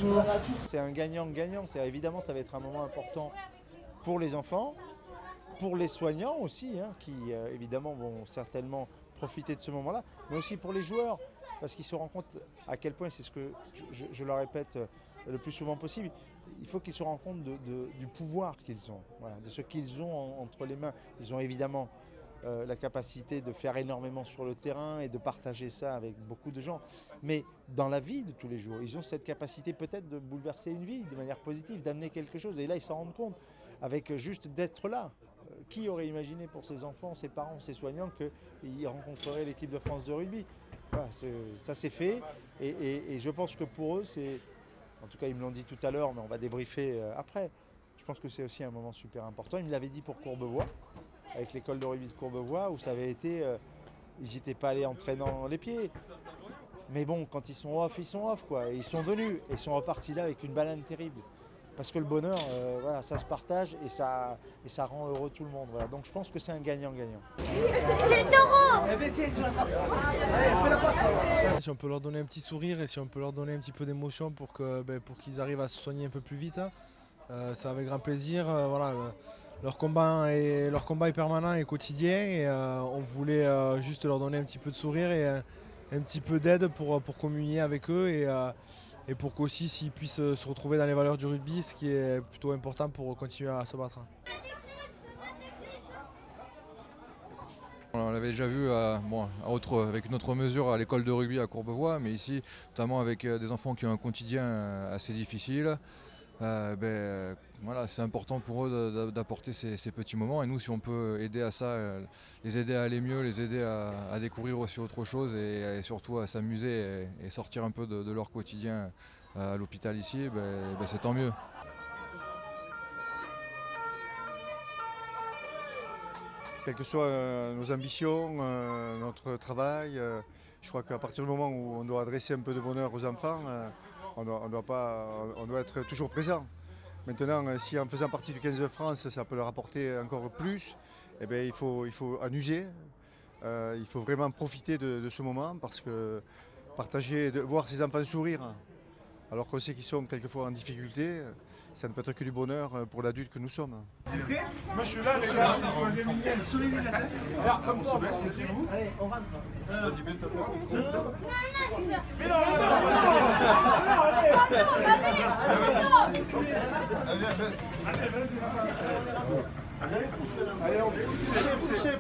bonjour. C'est un gagnant-gagnant. Évidemment, ça va être un moment important pour les enfants, pour les soignants aussi, hein, qui évidemment vont certainement profiter de ce moment-là, mais aussi pour les joueurs, parce qu'ils se rendent compte à quel point, c'est ce que je leur répète le plus souvent possible, il faut qu'ils se rendent compte du pouvoir qu'ils ont, voilà, de ce qu'ils ont entre les mains. Ils ont évidemment la capacité de faire énormément sur le terrain et de partager ça avec beaucoup de gens. Mais dans la vie de tous les jours, ils ont cette capacité peut-être de bouleverser une vie de manière positive, d'amener quelque chose. Et là, ils s'en rendent compte avec juste d'être là. Qui aurait imaginé pour ses enfants, ses parents, ses soignants qu'ils rencontreraient l'équipe de France de rugby? Voilà, ça c'est fait. Et je pense que pour eux, en tout cas ils me l'ont dit tout à l'heure, mais on va débriefer après. Je pense que c'est aussi un moment super important. Ils me l'avaient dit pour Courbevoie, avec l'école de rugby de Courbevoie, où ça avait été, ils n'étaient pas allés entraînant les pieds. Mais bon, quand ils sont off, quoi. Et ils sont venus et ils sont repartis là avec une banane terrible. Parce que le bonheur, voilà, ça se partage et ça rend heureux tout le monde. Voilà. Donc je pense que c'est un gagnant-gagnant. C'est le taureau! Si on peut leur donner un petit sourire et si on peut leur donner un petit peu d'émotion pour qu'ils arrivent à se soigner un peu plus vite, hein, ça avec grand plaisir. Voilà, leur combat est permanent et quotidien et on voulait juste leur donner un petit peu de sourire et un petit peu d'aide pour communier avec eux et pour qu'aussi s'ils puissent se retrouver dans les valeurs du rugby, ce qui est plutôt important pour continuer à se battre. On l'avait déjà vu avec une autre mesure à l'école de rugby à Courbevoie, mais ici, notamment avec des enfants qui ont un quotidien assez difficile, voilà, c'est important pour eux d'apporter ces petits moments. Et nous, si on peut aider à ça, les aider à aller mieux, les aider à découvrir aussi autre chose et surtout à s'amuser et sortir un peu de leur quotidien à l'hôpital ici, c'est tant mieux. Quelles que soient nos ambitions, notre travail, je crois qu'à partir du moment où on doit adresser un peu de bonheur aux enfants, on doit être toujours présent. Maintenant, si en faisant partie du 15 de France, ça peut leur apporter encore plus, eh bien, il faut en user. Il faut vraiment profiter de ce moment parce que partager, voir ces enfants sourire, alors qu'on sait qu'ils sont quelquefois en difficulté, ça ne peut être que du bonheur pour l'adulte que nous sommes. Moi je suis là, les gars. Soulevez la tête. Alors, comme ça, c'est vous. Allez, on rentre. Vas-y, mets ta tête. Mais non, allez, on poussez.